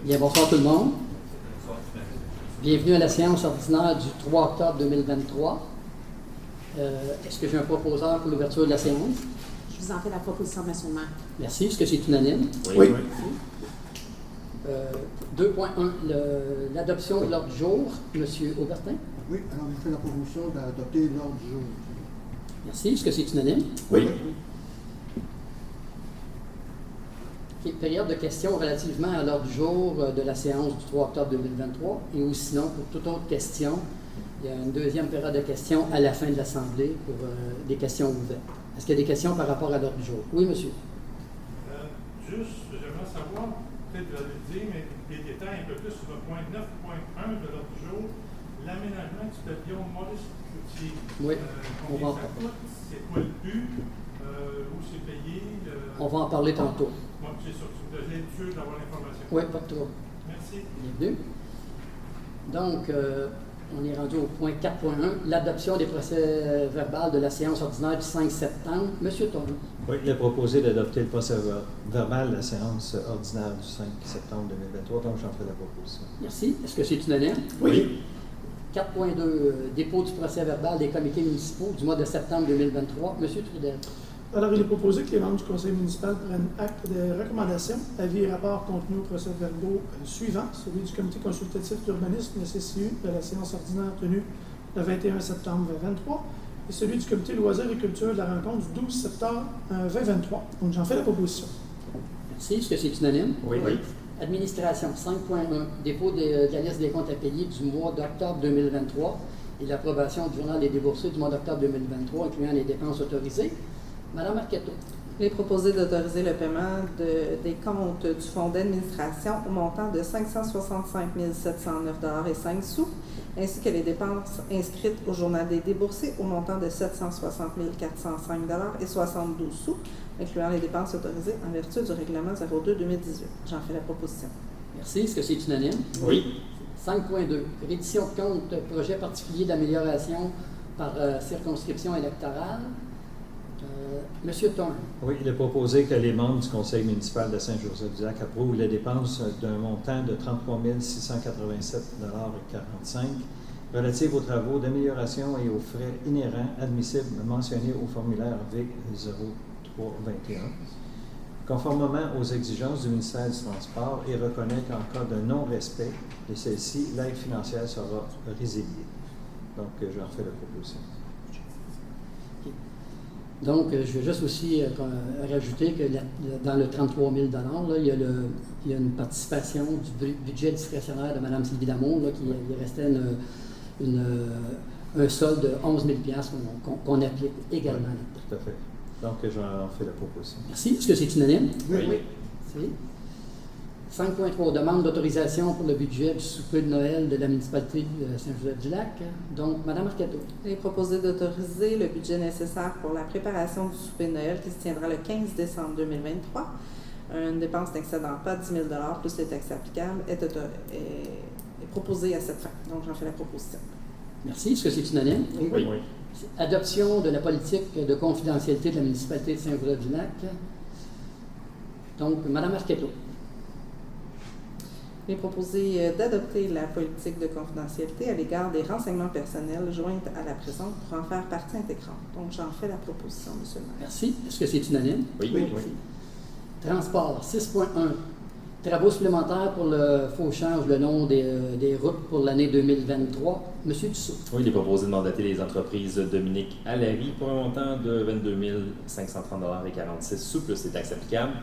Bien, bonsoir tout le monde. Bienvenue à la séance ordinaire du 3 octobre 2023. Est-ce que j'ai un proposeur pour l'ouverture de la séance? Je vous en fais la proposition, M. le maire. Merci. Est-ce que c'est unanime? Oui. 2.1, l'adoption de l'ordre du jour. M. Aubertin? Oui, alors je fais la proposition d'adopter l'ordre du jour. Merci. Est-ce que c'est unanime? Oui. OK. Période de questions relativement à l'ordre du jour de la séance du 3 octobre 2023. Et ou sinon, pour toute autre question, il y a une deuxième période de questions à la fin de l'Assemblée pour des questions ouvertes. Est-ce qu'il y a des questions par rapport à l'ordre du jour? Oui, monsieur. Juste, j'aimerais savoir, peut-être vous allez le dire, mais des détails un peu plus sur le point 9.1 de l'ordre du jour, l'aménagement du pavillon Maurice Cloutier. Oui, on va en Combien ça coûte? C'est quoi le but? Où c'est payé? On va en parler tantôt. Moi, c'est sûr. Vous devez être sûr d'avoir l'information. Oui, pas de trouble. Merci. Bienvenue. Donc, on est rendu au point 4.1, l'adoption des procès verbaux de la séance ordinaire du 5 septembre. Monsieur Tourneau. Oui, il est proposé d'adopter le procès verbal de la séance ordinaire du 5 septembre 2023, donc j'en fais la proposition. Merci. Est-ce que c'est unanime? Oui. 4.2, dépôt du procès verbal des comités municipaux du mois de septembre 2023. Monsieur Trudel. Alors, il est proposé que les membres du conseil municipal prennent acte des recommandations, avis et rapports contenus au procès-verbaux suivants, celui du comité consultatif d'urbanisme, le CCU, de la séance ordinaire tenue le 21 septembre 2023, et celui du comité loisirs et culture de la rencontre du 12 septembre 2023. Donc, j'en fais la proposition. Merci. Est-ce que c'est unanime? Oui. Administration 5.1, dépôt de la liste des comptes à payer du mois d'octobre 2023 et l'approbation du journal des déboursés du mois d'octobre 2023, incluant les dépenses autorisées. Madame Arquetto. Il est proposé d'autoriser le paiement des comptes du fonds d'administration au montant de 565 709,05 $, ainsi que les dépenses inscrites au journal des déboursés au montant de 760 405,72 $, incluant les dépenses autorisées en vertu du règlement 02-2018. J'en fais la proposition. Merci. Est-ce que c'est unanime? Oui. 5.2, reddition de compte, projet particulier d'amélioration par circonscription électorale. Monsieur Thorne. Oui, il est proposé que les membres du conseil municipal de Saint-Joseph-du-Lac approuvent les dépenses d'un montant de 33 687,45 $ relatives aux travaux d'amélioration et aux frais inhérents admissibles mentionnés au formulaire V0321, conformément aux exigences du ministère du Transport, et reconnaît qu'en cas de non-respect de celle-ci, l'aide financière sera résiliée. Donc, j'en fais la proposition. Donc, je vais juste aussi rajouter que dans le 33 000 là, il y a une participation du budget discrétionnaire de Mme Sylvie Damour, là, il restait un solde de 11 000 qu'on applique également. Tout à fait. Donc, j'en fais la proposition. Merci. Est-ce que c'est unanime? Oui. Merci. 5.3, demande d'autorisation pour le budget du souper de Noël de la municipalité de Saint-Joseph-du-Lac. Donc, Mme Arquetto. Il est proposé d'autoriser le budget nécessaire pour la préparation du souper de Noël qui se tiendra le 15 décembre 2023. Une dépense n'excédant pas 10 000 $ plus les taxes applicables est proposée à cette fin. Donc, j'en fais la proposition. Merci. Est-ce que c'est unanime? Oui. Adoption de la politique de confidentialité de la municipalité de Saint-Joseph-du-Lac. Donc, Mme Arquetto. Il est proposé d'adopter la politique de confidentialité à l'égard des renseignements personnels jointes à la présente pour en faire partie intégrante. Donc, j'en fais la proposition, M. le maire. Merci. Est-ce que c'est unanime? Oui. Transport 6.1. Travaux supplémentaires pour le fauchage le long des routes pour l'année 2023. Monsieur Dussault. Oui, il est proposé de mandater les entreprises Dominique Allary pour un montant de 22 530,46 $ sous plus les taxes applicables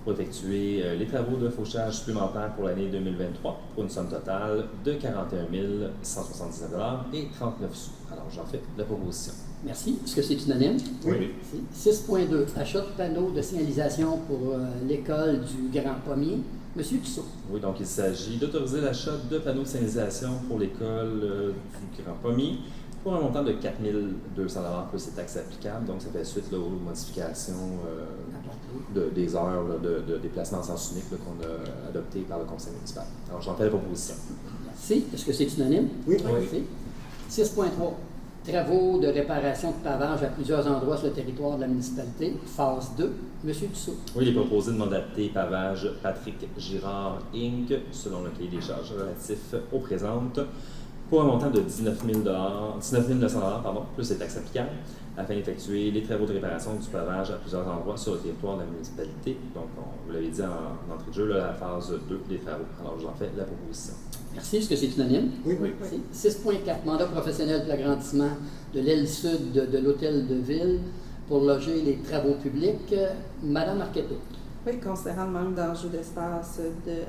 pour effectuer les travaux de fauchage supplémentaires pour l'année 2023 pour une somme totale de 41 179,39 $. Alors, j'en fais la proposition. Merci. Est-ce que c'est unanime? Oui. 6.2. Achat de panneaux de signalisation pour l'école du Grand Pommier. Monsieur Dussault. Oui, donc il s'agit d'autoriser l'achat de panneaux de signalisation pour l'école du Grand Pommier pour un montant de 4 200 $ plus les taxes applicables. Donc, ça fait suite là, aux modifications des heures là, de déplacement en sens unique qu'on a adoptées par le conseil municipal. Alors, j'en fais la proposition. Merci. Est-ce que c'est unanime? Oui. Merci. 6.3. Travaux de réparation de pavage à plusieurs endroits sur le territoire de la municipalité, phase 2. Monsieur Dussault. Oui, il est proposé de mandater Pavage Patrick Girard Inc., selon le cahier des charges relatif aux présentes, pour un montant de 19 900 $, plus les taxes applicables, afin d'effectuer les travaux de réparation du pavage à plusieurs endroits sur le territoire de la municipalité. Donc, vous l'avez dit en entrée de jeu, là, la phase 2 des travaux. Alors, je vous en fais la proposition. Merci. Est-ce que c'est unanime? Oui. Merci. 6.4, mandat professionnel pour l'agrandissement de l'aile sud de l'hôtel de ville pour loger les travaux publics. Madame Marquetto. Oui, considérant le manque d'enjeux d'espace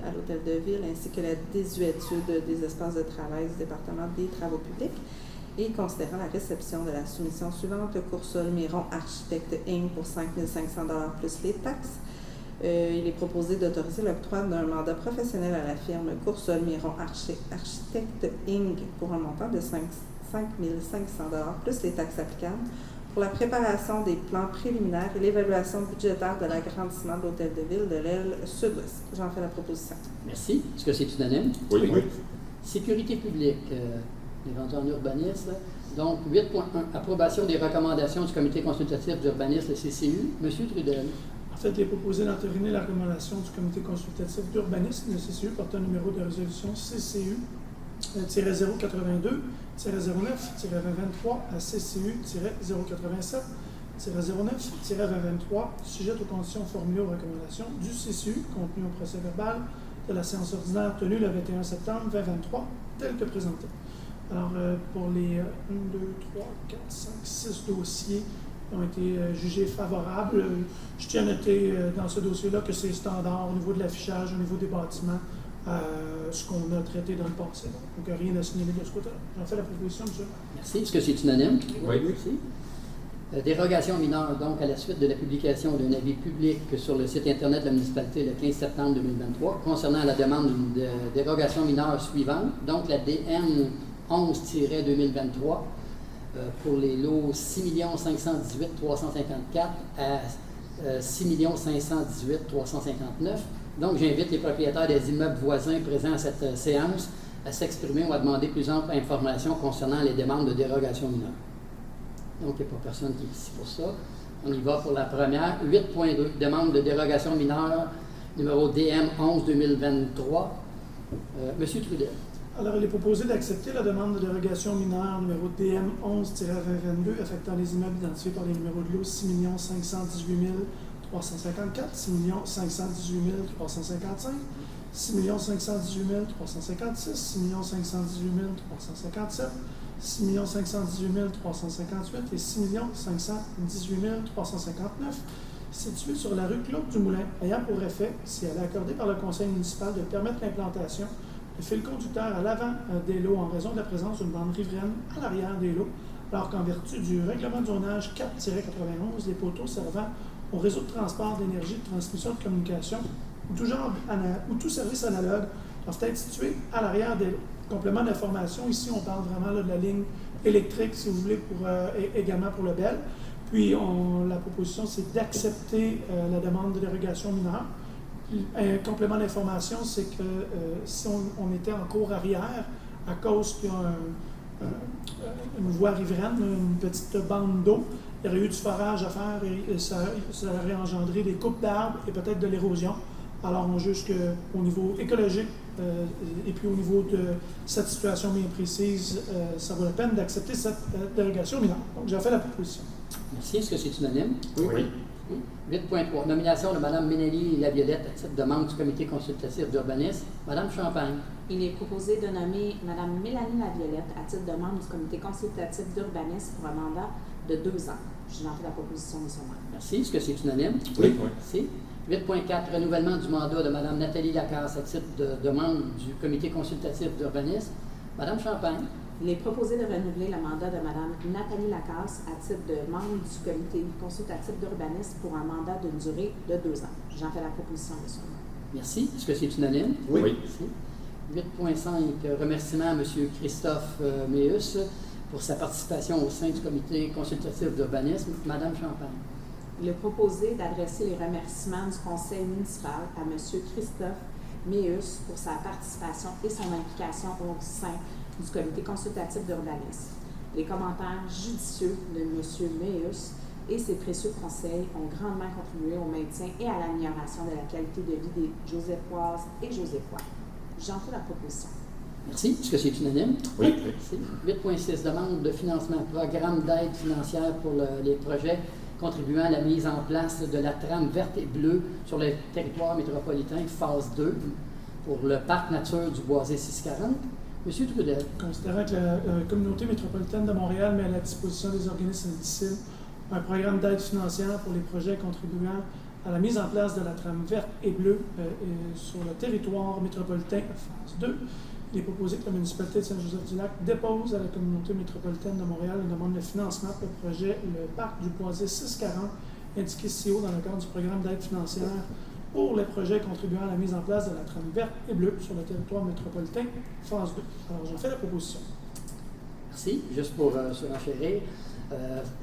à l'hôtel de ville ainsi que la désuétude des espaces de travail du département des travaux publics et considérant la réception de la soumission suivante, Coursol Miron Architecte Inc. pour 5 500 $ plus les taxes. Il est proposé d'autoriser l'octroi d'un mandat professionnel à la firme Coursol Miron Architecte Inc. pour un montant de 5 500 $ plus les taxes applicables pour la préparation des plans préliminaires et l'évaluation budgétaire de l'agrandissement de l'hôtel de ville de l'aile sud-ouest. J'en fais la proposition. Merci. Est-ce que c'est unanime? Oui. Sécurité publique, les rendu en urbanisme. Donc, 8.1, approbation des recommandations du comité consultatif d'urbanisme, le CCU. Monsieur Trudel. En fait, il est proposé d'entériner la recommandation du comité consultatif d'urbanisme, le CCU, portant un numéro de résolution CCU-082-09-2023 à CCU-087-09-2023, sujet aux conditions formulées aux recommandations du CCU contenues au procès-verbal de la séance ordinaire tenue le 21 septembre 2023, tel que présenté. Alors, pour les 1, 2, 3, 4, 5, 6 dossiers qui ont été jugés favorables, je tiens à noter dans ce dossier-là que c'est standard au niveau de l'affichage, au niveau des bâtiments, ce qu'on a traité dans le passé. Donc, rien à signaler de ce côté-là. J'en fais la proposition, monsieur. Merci. Est-ce que c'est unanime? Oui. Merci. Dérogation mineure, donc, à la suite de la publication d'un avis public sur le site Internet de la municipalité le 15 septembre 2023 concernant la demande de dérogation mineure suivante, donc la DM 11-2023 pour les lots 6 518 354 à 6 518 359. Donc, j'invite les propriétaires des immeubles voisins présents à cette séance à s'exprimer ou à demander plus ample information concernant les demandes de dérogation mineure. Donc, il n'y a pas personne qui est ici pour ça. On y va pour la première. 8.2, demande de dérogation mineure, numéro DM 11-2023. Monsieur Trudel. Alors, il est proposé d'accepter la demande de dérogation mineure numéro DM 11-2022 affectant les immeubles identifiés par les numéros de lot 6 518 354, 6 518 355, 6 518 356, 6 518 357, 6 518 358 et 6 518 359, situés sur la rue Claude Dumoulin, ayant pour effet, si elle est accordée par le conseil municipal, de permettre l'implantation de fil conducteur à l'avant des lots en raison de la présence d'une bande riveraine à l'arrière des lots, alors qu'en vertu du règlement de zonage 4-91, les poteaux servant au réseau de transport d'énergie, de transmission de communication ou tout service analogue doivent être situés à l'arrière des lots. Complément d'information, ici on parle vraiment là, de la ligne électrique, si vous voulez, également pour le BEL. Puis la proposition, c'est d'accepter la demande de dérogation mineure. Un complément d'information, c'est que si on était en cours arrière, à cause qu'il y a une voie riveraine, une petite bande d'eau, il y aurait eu du forage à faire et ça aurait engendré des coupes d'arbres et peut-être de l'érosion. Alors on juge qu'au niveau écologique et puis au niveau de cette situation bien précise, ça vaut la peine d'accepter cette dérogation mineure. Donc j'ai fait la proposition. Merci. Est-ce que c'est unanime? Oui. 8.3. Nomination de Mme Ménélie Laviolette à titre de membre du comité consultatif d'urbanisme. Mme Champagne. Il est proposé de nommer Mme Mélanie Laviolette à titre de membre du comité consultatif d'urbanisme pour un mandat de 2 ans. Je vous en fais la proposition, M. le maire. Merci. Est-ce que c'est unanime? Oui. Merci. 8.4. Renouvellement du mandat de Mme Nathalie Lacasse à titre de membre du comité consultatif d'urbanisme. Mme Champagne. Il est proposé de renouveler le mandat de Mme Nathalie Lacasse à titre de membre du comité consultatif d'urbanisme pour un mandat d'une durée de 2 ans. J'en fais la proposition, M. le maire. Merci. Est-ce que c'est unanime? Oui. Merci. 8.5. Remerciement à M. Christophe Méus pour sa participation au sein du comité consultatif d'urbanisme. Mme Champagne. Il est proposé d'adresser les remerciements du conseil municipal à M. Christophe Méus pour sa participation et son implication au sein du comité consultatif d'urbanisme. Les commentaires judicieux de M. Meus et ses précieux conseils ont grandement contribué au maintien et à l'amélioration de la qualité de vie des Joséphoises et Joséphois. J'en fais la proposition. Merci. Est-ce que c'est unanime? Oui. Merci. 8.6, demande de financement, programme d'aide financière pour les projets contribuant à la mise en place de la trame verte et bleue sur le territoire métropolitain, phase 2, pour le parc nature du Boisé 640. Monsieur Trudel. Considérant que la communauté métropolitaine de Montréal met à la disposition des organismes difficiles un programme d'aide financière pour les projets contribuant à la mise en place de la trame verte et bleue sur le territoire métropolitain phase 2, il est proposé que la municipalité de Saint-Joseph-du-Lac dépose à la communauté métropolitaine de Montréal une demande de financement pour le projet Le Parc du Boisé 640, indiqué ci haut dans le cadre du programme d'aide financière pour les projets contribuant à la mise en place de la trame verte et bleue sur le territoire métropolitain phase 2. Alors, j'en fais la proposition. Merci. Juste pour surenchérir,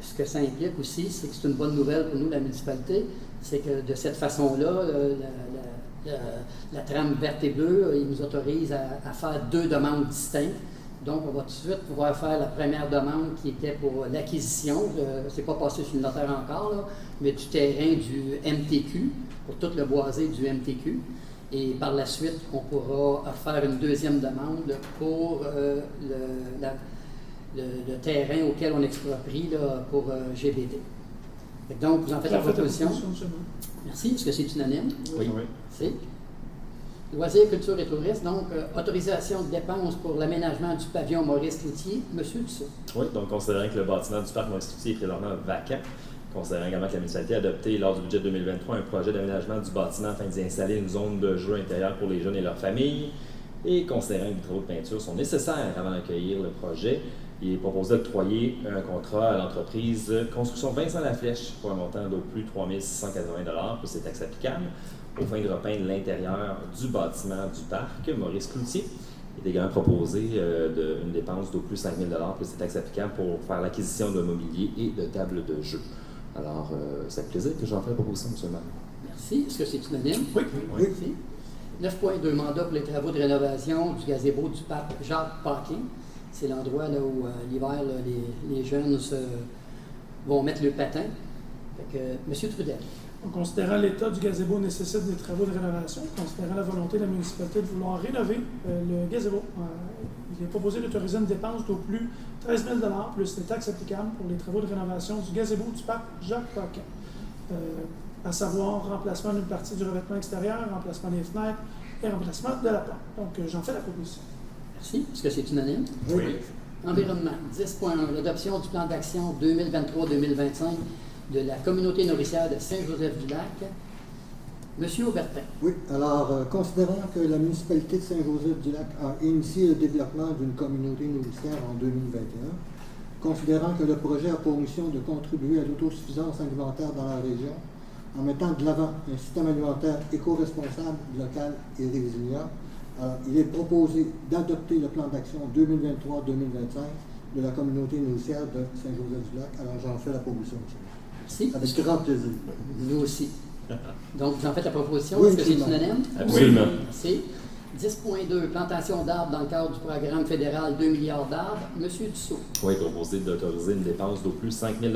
ce que ça implique aussi, c'est que c'est une bonne nouvelle pour nous, la municipalité, c'est que de cette façon-là, la trame verte et bleue, il nous autorise à faire 2 demandes distinctes. Donc, on va tout de suite pouvoir faire la première demande qui était pour l'acquisition, c'est pas passé sur le notaire encore, là, mais du terrain du MTQ, pour tout le boisé du MTQ. Et par la suite, on pourra faire une deuxième demande pour le terrain auquel on exproprie là, pour GBD. Donc, vous en faites la proposition. Merci. Est-ce que c'est unanime? Oui. Merci. Loisirs, culture et tourisme, donc autorisation de dépenses pour l'aménagement du pavillon Maurice-Cloutier. Monsieur Dussault. Oui, donc considérant que le bâtiment du parc Maurice-Cloutier est présentement vacant, considérant également que la municipalité a adopté lors du budget 2023 un projet d'aménagement du bâtiment afin d'y installer une zone de jeu intérieure pour les jeunes et leurs familles, et considérant que des travaux de peinture sont nécessaires avant d'accueillir le projet, il est proposé d'octroyer un contrat à l'entreprise Construction Vincent Laflèche pour un montant d'au plus 3 680 plus ses taxes applicables, aux fins de repeindre l'intérieur du bâtiment du parc Maurice-Cloutier. Il est également proposé une dépense d'au plus 5 000 plus ses taxes applicables pour faire l'acquisition de mobilier et de tables de jeu. Alors, c'est avec plaisir que j'en fais la proposition, M. le maire. Merci. Est-ce que c'est unanime? Oui. Merci. 9.2, mandat pour les travaux de rénovation du gazebo du parc Jacques-Paquin. C'est l'endroit là, où l'hiver, là, les jeunes vont mettre le patin. Fait que, M. Trudel. En considérant l'état du gazebo nécessite des travaux de rénovation, considérant la volonté de la municipalité de vouloir rénover le gazebo, il est proposé d'autoriser une dépense d'au plus 13 000 plus les taxes applicables pour les travaux de rénovation du gazebo du parc Jacques-Paquin, à savoir remplacement d'une partie du revêtement extérieur, remplacement des fenêtres et remplacement de la plante. Donc, j'en fais la proposition. Merci. Est-ce que c'est unanime? Oui. Environnement. 10.1, l'adoption du plan d'action 2023-2025 de la communauté nourricière de Saint-Joseph-du-Lac. Monsieur Aubertin. Oui, alors, considérant que la municipalité de Saint-Joseph-du-Lac a initié le développement d'une communauté nourricière en 2021, considérant que le projet a pour mission de contribuer à l'autosuffisance alimentaire dans la région, en mettant de l'avant un système alimentaire éco-responsable, local et résilient, il est proposé d'adopter le plan d'action 2023-2025 de la communauté nourricière de Saint-Joseph-du-Lac. Alors, j'en fais la proposition. Merci. Avec grand plaisir. Nous aussi. Donc, vous en faites la proposition. Oui, Est-ce que c'est absolument. unanime? Absolument. Merci. 10.2, plantation d'arbres dans le cadre du programme fédéral 2 milliards d'arbres. Monsieur Dussault. Oui, proposé d'autoriser une dépense d'au plus 5 000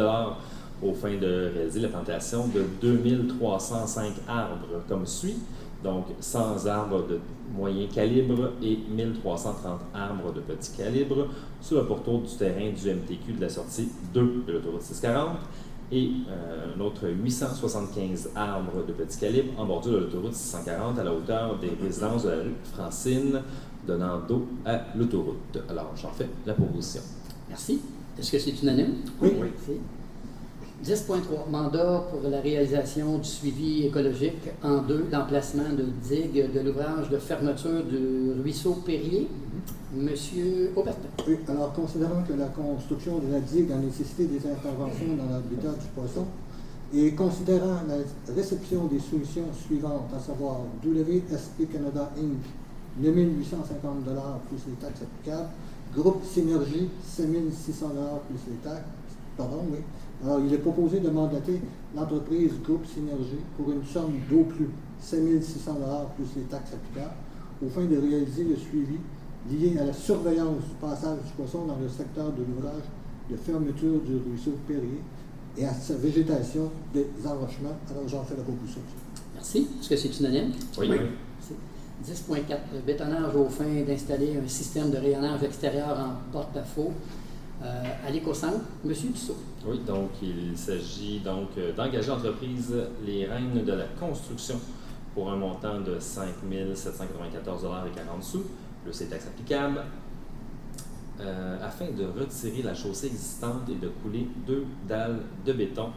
aux fins de réaliser la plantation de 2305 arbres comme suit. Donc, 100 arbres de moyen calibre et 1330 arbres de petit calibre sur le pourtour du terrain du MTQ de la sortie 2 de l'autoroute 640 et un autre 875 arbres de petit calibre en bordure de l'autoroute 640 à la hauteur des résidences de la rue Francine, donnant dos à l'autoroute. Alors, j'en fais la proposition. Merci. Est-ce que c'est unanime? Oui. Merci. 10.3, mandat pour la réalisation du suivi écologique en 2, l'emplacement de digue de l'ouvrage de fermeture du ruisseau Périer. Monsieur Aubertin. Oui, alors considérant que la construction de la digue a nécessité des interventions dans l'habitat du poisson et considérant la réception des soumissions suivantes, à savoir WSP Canada Inc. 9 850 plus les taxes applicables, Groupe Synergie 7 600 plus les taxes, Alors, il est proposé de mandater l'entreprise Groupe Synergie pour une somme d'au plus 7 600 plus les taxes applicables, aux fins de réaliser le suivi lié à la surveillance du passage du poisson dans le secteur de l'ouvrage de fermeture du ruisseau Perrier et à sa végétation des enrochements. Alors, j'en fais la proposition. Merci. Est-ce que c'est unanime? Oui. Merci. 10.4. Bétonnage aux fins d'installer un système de rayonnage extérieur en porte-à-faux à l'éco-centre. Monsieur Dussault. Oui, donc il s'agit donc d'engager l'entreprise Les Reines de la construction pour un montant de 5 794,40 $, plus les taxes applicables, afin de retirer la chaussée existante et de couler 2 dalles de béton.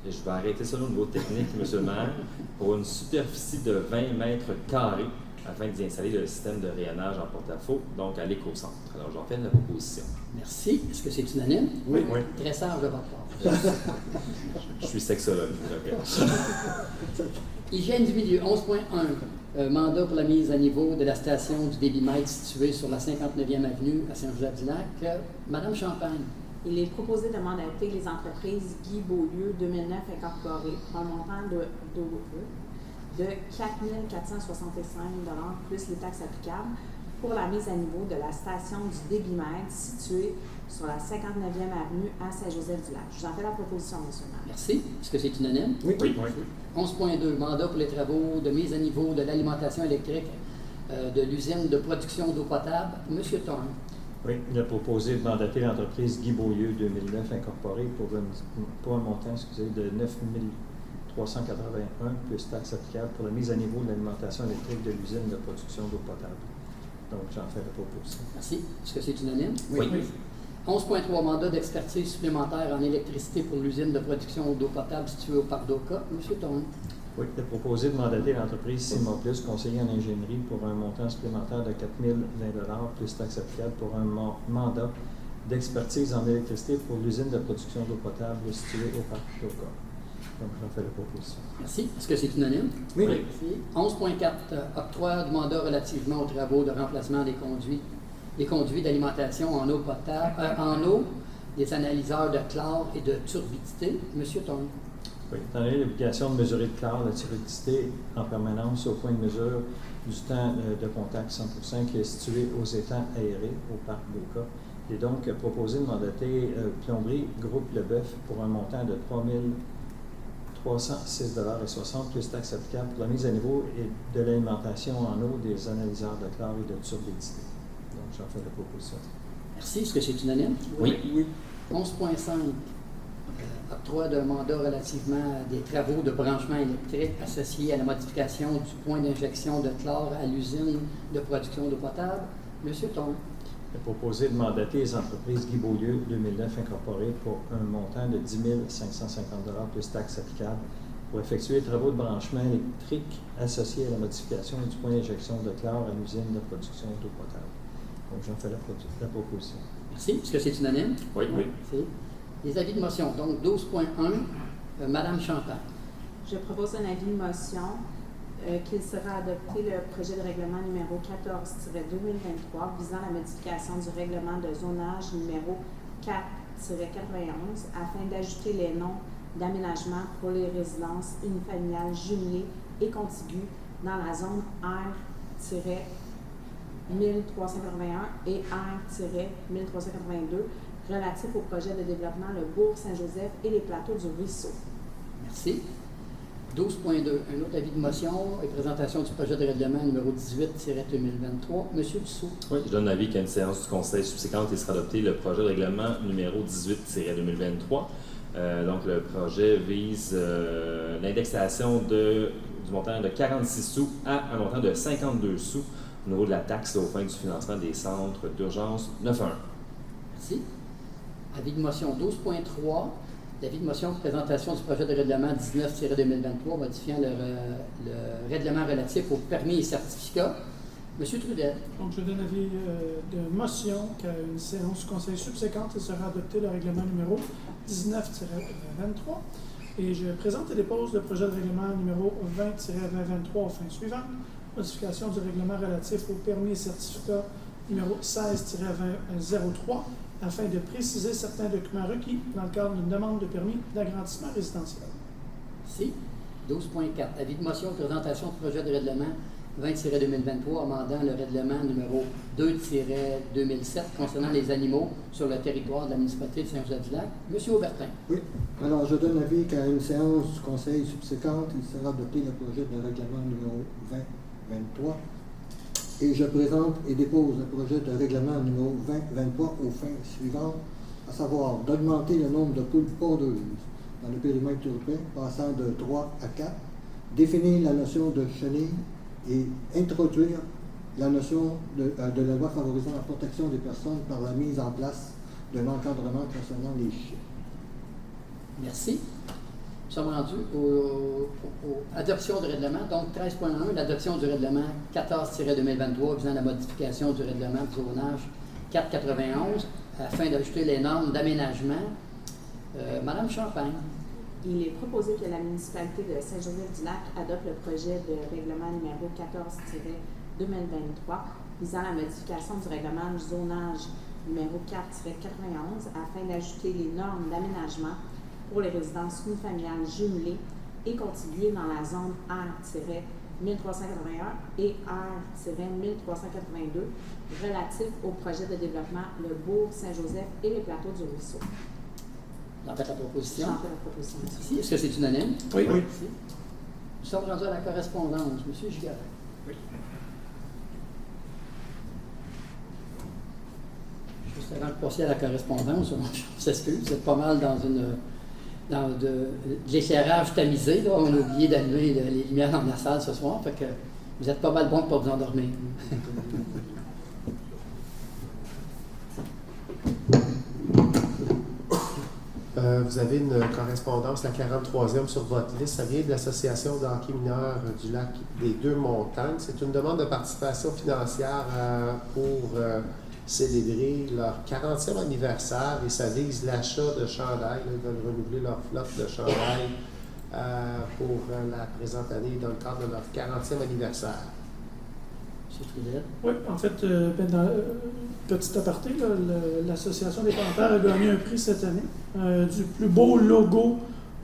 Et je vais arrêter ça au niveau technique, monsieur le maire, pour une superficie de 20 mètres carrés, afin d'y installer le système de rayonnage en porte-à-faux, donc à l'éco-centre. Alors, j'en fais la proposition. Merci. Est-ce que c'est unanime? Oui. Très sage de votre part. Je suis sexologue. Hygiène du milieu, 11.1. Mandat pour la mise à niveau de la station du débitmètre située sur la 59e avenue à Saint-Joseph-du-Lac. Madame Champagne. Il est proposé de mandater les entreprises Guy Beaulieu 2009 incorporées pour un montant de 4 465 $ plus les taxes applicables pour la mise à niveau de la station du débitmètre située sur la 59e avenue à Saint-Joseph-du-Lac. Je vous en fais la proposition, monsieur le maire. Merci. Est-ce que c'est unanime? Oui. 11.2. Mandat pour les travaux de mise à niveau de l'alimentation électrique de l'usine de production d'eau potable. Monsieur Thorne. Oui, il a proposé de mandater l'entreprise Guy Beaulieu 2009 incorporée pour un montant de 9 381 plus taxes applicables pour la mise à niveau de l'alimentation électrique de l'usine de production d'eau potable. Donc, j'en fais la proposition. Merci. Est-ce que c'est unanime? Oui. 11.3. Mandat d'expertise supplémentaire en électricité pour l'usine de production d'eau potable située au parc d'Oka. Monsieur Thorne. Oui, il a proposé de mandater l'entreprise Cima Plus, conseiller en ingénierie, pour un montant supplémentaire de 4 020 $ plus taxes applicables pour un mandat d'expertise en électricité pour l'usine de production d'eau potable située au parc d'Oka. Donc, j'en fais la proposition. Merci. Est-ce que c'est unanime? Oui. Merci. 11.4. Octroi du mandat relativement aux travaux de remplacement des conduits d'alimentation en eau potable, des analyseurs de chlore et de turbidité. Monsieur Thorne. Oui, étant donné l'obligation de mesurer le chlore, la turbidité en permanence au point de mesure du temps de contact 100% qui est situé aux étangs aérés au parc d'Oka, il est donc proposé de mandater Plomberie Groupe Leboeuf pour un montant de 3 306,60 $ plus taxes applicables pour la mise à niveau et de l'alimentation en eau des analyseurs de chlore et de turbidité. Donc, j'en fais la proposition. Merci. Est-ce que c'est unanime? Oui. 11.5. Octroi d'un mandat relativement à des travaux de branchement électrique associés à la modification du point d'injection de chlore à l'usine de production d'eau potable. Monsieur Thorne. Il est proposé de mandater les entreprises Guy Beaulieu 2009 incorporées pour un montant de 10 550 $ plus taxes applicables pour effectuer les travaux de branchement électrique associés à la modification du point d'injection de chlore à l'usine de production d'eau potable. Donc, j'en fais la proposition. Merci. Est-ce que c'est unanime? Oui. Merci. Les avis de motion. Donc, 12.1. Madame Champagne. Je propose un avis de motion qu'il sera adopté le projet de règlement numéro 14-2023 visant la modification du règlement de zonage numéro 4-91 afin d'ajouter les noms d'aménagement pour les résidences unifamiliales jumelées et contiguës dans la zone R-1381 et R-1382 relatif au projet de développement Le Bourg-Saint-Joseph et les plateaux du Ruisseau. Merci. 12.2. Un autre avis de motion et présentation du projet de règlement numéro 18-2023. Monsieur Dussault. Oui, je donne l'avis qu'à une séance du Conseil subséquente, il sera adopté le projet de règlement numéro 18-2023. Donc, le projet vise l'indexation du montant de 46 sous à un montant de 52 sous au niveau de la taxe aux fins du financement des centres d'urgence 911. Merci. Avis de motion 12.3. L'avis de motion de présentation du projet de règlement 19-2023 modifiant le règlement relatif aux permis et certificats. Monsieur Trudel. Donc, je donne avis de motion qu'à une séance du Conseil subséquente, il sera adopté le règlement numéro 19-2023. Et je présente et dépose le projet de règlement numéro 20-2023 aux fins suivantes. Modification du règlement relatif aux permis et certificats numéro 16-2003 afin de préciser certains documents requis dans le cadre d'une demande de permis d'agrandissement résidentiel. Merci. 12.4. Avis de motion de présentation du projet de règlement 20-2023 amendant le règlement numéro 2-2007 concernant les animaux sur le territoire de la municipalité de Saint-Joseph-du-Lac. Monsieur Aubertin. Oui. Alors, je donne avis qu'à une séance du Conseil subséquente, il sera adopté le projet de règlement numéro 2023. Et je présente et dépose le projet de règlement numéro 2023 aux fins suivantes, à savoir d'augmenter le nombre de poules pondeuses dans le périmètre urbain, passant de 3 à 4, définir la notion de chenille et introduire la notion de la loi favorisant la protection des personnes par la mise en place d'un encadrement concernant les chiens. Merci. Nous sommes rendus à l'adoption du règlement, donc 13.1, l'adoption du règlement 14-2023 visant la modification du règlement de zonage 491 afin d'ajouter les normes d'aménagement. Madame Champagne. Il est proposé que la municipalité de Saint-Joseph-du-Lac adopte le projet de règlement numéro 14-2023 visant la modification du règlement du zonage numéro 4-91 afin d'ajouter les normes d'aménagement pour les résidences unifamiliales jumelées et contiguës dans la zone R-1381 et R-1382 relatif au projet de développement Le Bourg, Saint-Joseph et les plateaux du Ruisseau. J'en fais la proposition. J'en fais la proposition. Merci. Est-ce que c'est unanime? Oui. Merci. Nous sommes rendus à la correspondance. Monsieur Giguère. Oui. Juste avant de passer à la correspondance, on s'excuse, vous êtes pas mal dans de l'éclairage tamisé. Là. On a oublié d'allumer les lumières dans la salle ce soir, fait que vous êtes pas mal bon pour vous endormir. Vous avez une correspondance, la 43e sur votre liste. Ça vient de l'Association de hockey mineur du lac des Deux-Montagnes. C'est une demande de participation financière pour célébrer leur 40e anniversaire et ça vise l'achat de chandails. Ils veulent renouveler leur flotte de chandails pour la présente année dans le cadre de leur 40e anniversaire. Oui, en fait, petit aparté, l'Association des Panthères a gagné un prix cette année du plus beau logo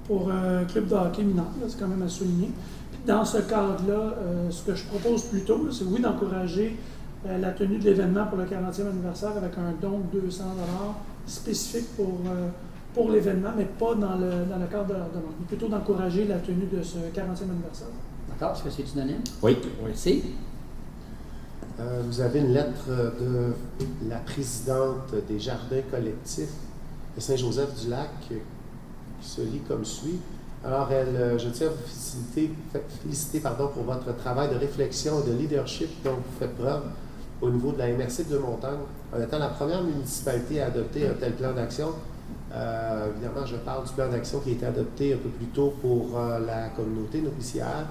pour un club de hockey mineur. C'est quand même à souligner. Puis dans ce cadre-là, ce que je propose plutôt, c'est oui d'encourager la tenue de l'événement pour le 40e anniversaire avec un don de 200$ spécifique pour l'événement, mais pas dans le cadre de leur demande. Mais plutôt d'encourager la tenue de ce 40e anniversaire. D'accord, est-ce que c'est unanime? Oui. Merci. Vous avez une lettre de la présidente des jardins collectifs de Saint-Joseph-du-Lac qui se lit comme suit. Alors, je tiens à vous féliciter pour votre travail de réflexion et de leadership dont vous faites preuve au niveau de la MRC de Deux-Montagnes. En étant la première municipalité à adopter un tel plan d'action, évidemment, je parle du plan d'action qui a été adopté un peu plus tôt pour la communauté nourricière,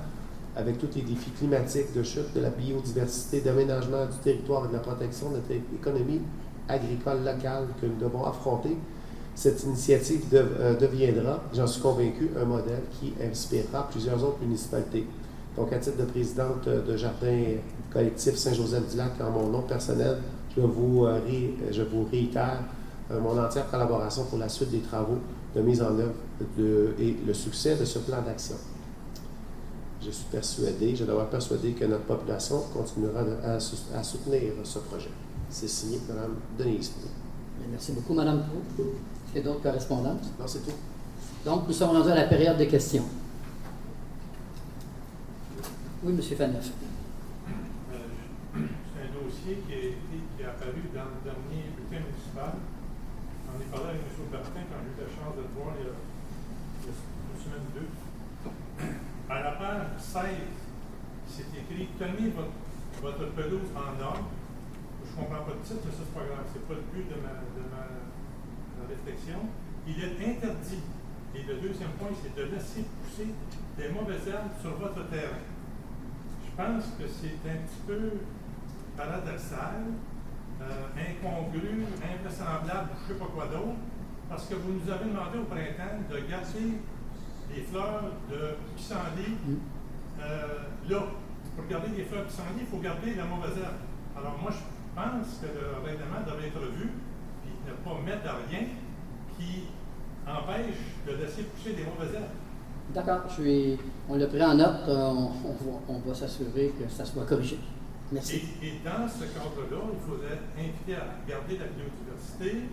avec tous les défis climatiques, de chute de la biodiversité, d'aménagement du territoire et de la protection de notre économie agricole locale que nous devons affronter. Cette initiative deviendra, j'en suis convaincu, un modèle qui inspirera plusieurs autres municipalités. Donc, à titre de présidente de Jardin collectif Saint-Joseph-du-Lac, en mon nom personnel, je vous réitère mon entière collaboration pour la suite des travaux de mise en œuvre et le succès de ce plan d'action. Je demeure persuadé que notre population continuera à soutenir ce projet. C'est signé Mme Denise. Merci beaucoup, Mme Proulx. Est-ce qu'il y a d'autres correspondances? Non, c'est tout. Donc, nous sommes rendus à la période des questions. Oui, M. Faneuf. C'est un dossier qui est apparu dans le dernier bulletin municipal. On est parlé avec M. Bertin quand j'ai eu la chance de le voir il y a une semaine ou deux. À la page 16, c'est écrit « Tenez votre pelouse en ordre ». Je ne comprends pas le titre, mais ça, c'est pas grave. Ce n'est pas le but de ma réflexion. Il est interdit. Et le deuxième point, c'est de laisser pousser des mauvaises herbes sur votre terrain. Je pense que c'est un petit peu paradoxal, incongru, invraisemblable, je ne sais pas quoi d'autre, parce que vous nous avez demandé au printemps de garder les fleurs de pissenlit là. Pour garder les fleurs de pissenlit, il faut garder la mauvaise herbe. Alors moi, je pense que le règlement devrait être revu et ne pas mettre rien qui empêche de laisser pousser des mauvaises herbes. D'accord, on l'a pris en note, on va s'assurer que ça soit corrigé. Merci. Et dans ce cadre-là, il faudrait inviter à garder la biodiversité.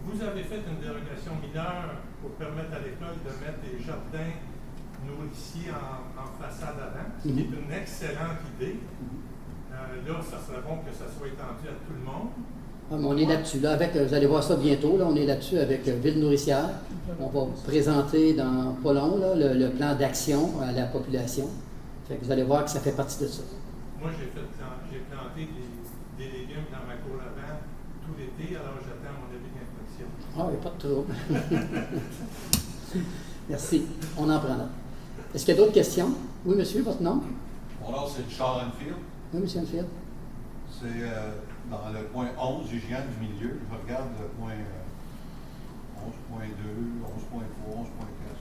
Vous avez fait une dérogation mineure pour permettre à l'école de mettre des jardins nourriciers en façade avant, ce qui est une excellente idée. Là, ça serait bon que ça soit étendu à tout le monde. Ah, mais on est là-dessus. Là, vous allez voir ça bientôt. Là, on est là-dessus avec Ville nourricière. On va présenter dans pas long là, le plan d'action à la population. Fait que vous allez voir que ça fait partie de ça. Moi, j'ai planté des légumes dans ma cour avant tout l'été, alors j'attends mon avis d'inspection. Ah, il n'y a pas de trouble. Merci. On en prend note. Est-ce qu'il y a d'autres questions? Oui, monsieur, votre nom? Mon nom, c'est Richard Enfield. Oui, monsieur Enfield. C'est dans le point 11, hygiène du milieu. Je regarde le point 11.2, 11.3, 11.4,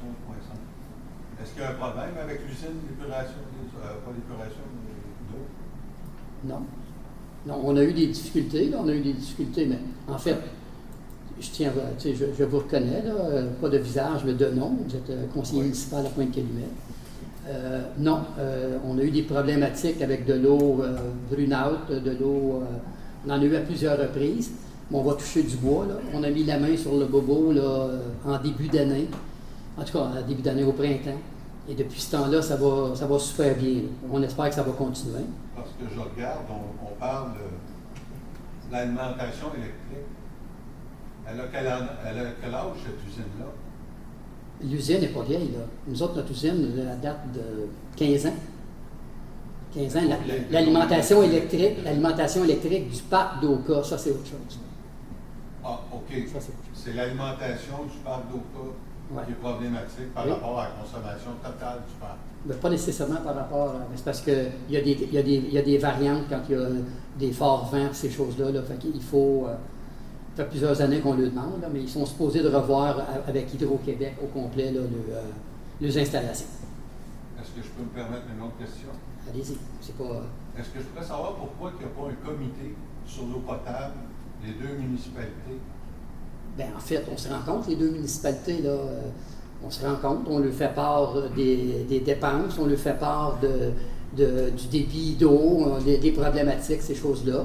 11.5. Est-ce qu'il y a un problème avec l'usine d'épuration, pas d'épuration, d'eau? Non. Non, on a eu des difficultés, là, mais en fait, je vous reconnais, là, pas de visage, mais de nom. Vous êtes conseiller municipal à Pointe-Calumet. Non, on a eu des problématiques avec de l'eau brunâtre, de l'eau. On en a eu à plusieurs reprises. Mais on va toucher du bois. Là. On a mis la main sur le bobo là, en début d'année. En tout cas, en début d'année au printemps. Et depuis ce temps-là, ça va super bien. Là. On espère que ça va continuer. Parce que je regarde, on parle de l'alimentation électrique. Elle a quel âge, cette usine-là? L'usine n'est pas vieille, là. Nous autres, notre usine, elle date de 15 ans. 15 ans. L'alimentation électrique du parc d'Oka, ça, c'est autre chose. Ah, OK. Ça, c'est autre chose. C'est l'alimentation du parc d'Oka qui est problématique par rapport à la consommation totale du parc. Mais pas nécessairement par rapport à... C'est parce qu'il y a des variantes quand il y a des forts vents, ces choses-là. Là, fait qu'il faut... Ça fait plusieurs années qu'on le demande, là, mais ils sont supposés de revoir avec Hydro-Québec au complet là, les installations. Est-ce que je peux me permettre une autre question? Allez-y. C'est pas... Est-ce que je pourrais savoir pourquoi il n'y a pas un comité sur l'eau potable des deux municipalités? Bien, en fait, on se rencontre, les deux municipalités, là, on se rencontre, on leur fait part des dépenses, on leur fait part du débit d'eau, des problématiques, ces choses-là.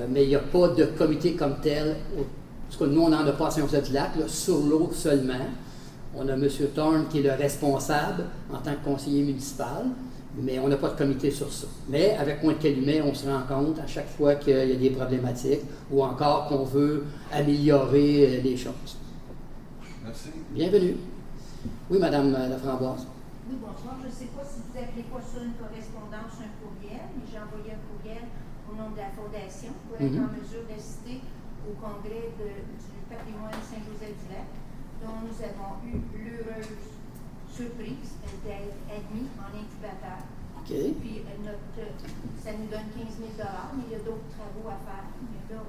Mais il n'y a pas de comité comme tel. Parce que nous, on n'en a pas à Saint-Joseph-du-Lac, sur l'eau seulement. On a M. Thorne qui est le responsable en tant que conseiller municipal, mais on n'a pas de comité sur ça. Mais avec Pointe-Calumet, on se rend compte à chaque fois qu'il y a des problématiques ou encore qu'on veut améliorer les choses. Merci. Bienvenue. Oui, Madame Laframboise. Oui, bonsoir. Je ne sais pas si vous appelez quoi ça une correspondance, un courriel, mais j'ai envoyé un courriel au nom de la Fondation pour être en mesure d'assister au congrès du patrimoine Saint-Joseph-du-Lac, dont nous avons eu l'heureuse surprise d'être admis en incubateur. OK. Puis ça nous donne 15 000 mais il y a d'autres travaux à faire. Mais là,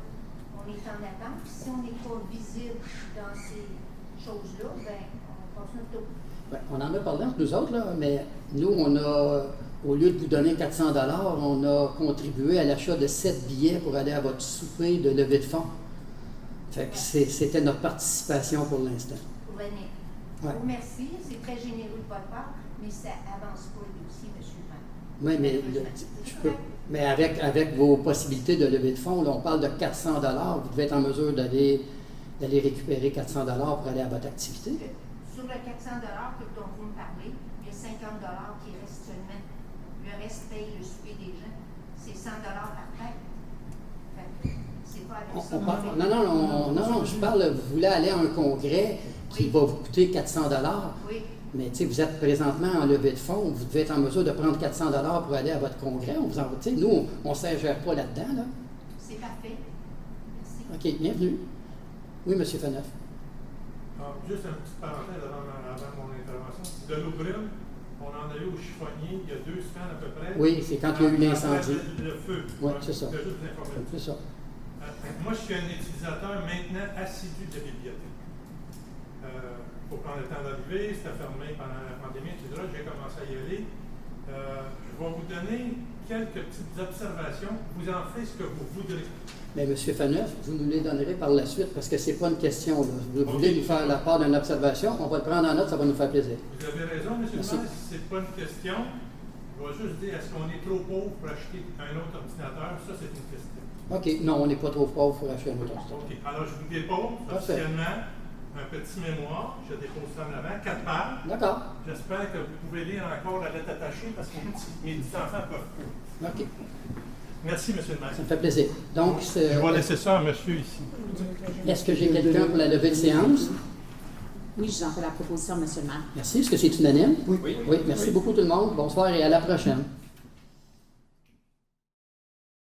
on est en attente. Puis si on n'est pas visible dans ces choses-là, ben on passe notre tour. Ben, on en a parlé entre nous autres, là, mais nous, on a... Au lieu de vous donner 400 $, on a contribué à l'achat de 7 billets pour aller à votre souper de levée de fonds. Fait que c'était notre participation pour l'instant. Pour venir. Ouais. Je vous remercie, c'est très généreux de votre part, mais ça n'avance pas le dossier, M. Oui, mais avec vos possibilités de levée de fonds, là, on parle de 400 $. Vous devez être en mesure d'aller récupérer 400 $ pour aller à votre activité. Sur le 400 $ dont vous me parlez, il y a 50 $ qui restent seulement. Le reste paye le souper des gens. C'est 100 $ par tête. C'est pas avec ça. Non, je parle, vous voulez aller à un congrès qui va vous coûter 400 $. Oui. Mais vous êtes présentement en levée de fonds, vous devez être en mesure de prendre 400 $ pour aller à votre congrès. Nous, on ne s'ingère pas là-dedans. Là. C'est parfait. Merci. OK, bienvenue. Oui, M. Faneuf. Juste une petite parenthèse avant mon intervention. De l'eau brune, on en a eu au chiffonnier il y a 2 semaines à peu près. Oui, c'est quand il y a eu l'incendie. Le feu. Oui, c'est ça. C'est ça. Moi, je suis un utilisateur maintenant assidu de la bibliothèque. Pour prendre le temps d'arriver, c'était fermé pendant la pandémie, etc. J'ai commencé à y aller. Je vais vous donner quelques petites observations. Vous en faites ce que vous voudrez. Mais M. Faneuf, vous nous les donnerez par la suite parce que ce n'est pas une question. Là. Vous voulez nous faire la part d'une observation, on va le prendre en note, ça va nous faire plaisir. Vous avez raison, M. le Merci. maire, ce n'est pas une question. Je vais juste dire, est-ce qu'on est trop pauvre pour acheter un autre ordinateur? Ça, c'est une question. OK, non, on n'est pas trop pauvre pour acheter un autre. OK, alors je vous dépose Parfait. officiellement un petit mémoire. Je dépose ça en avant, 4 pages. D'accord. J'espère que vous pouvez lire encore la lettre attachée parce que mes petits enfants peuvent pas. OK, Merci, M. le maire. ça me fait plaisir. Donc, Je vais laisser ça à monsieur ici. est-ce que j'ai quelqu'un pour la levée de séance? Oui, j'en fais la proposition, M. le maire. Merci. Est-ce que c'est unanime? Oui. Oui, merci beaucoup tout le monde. Bonsoir et à la prochaine.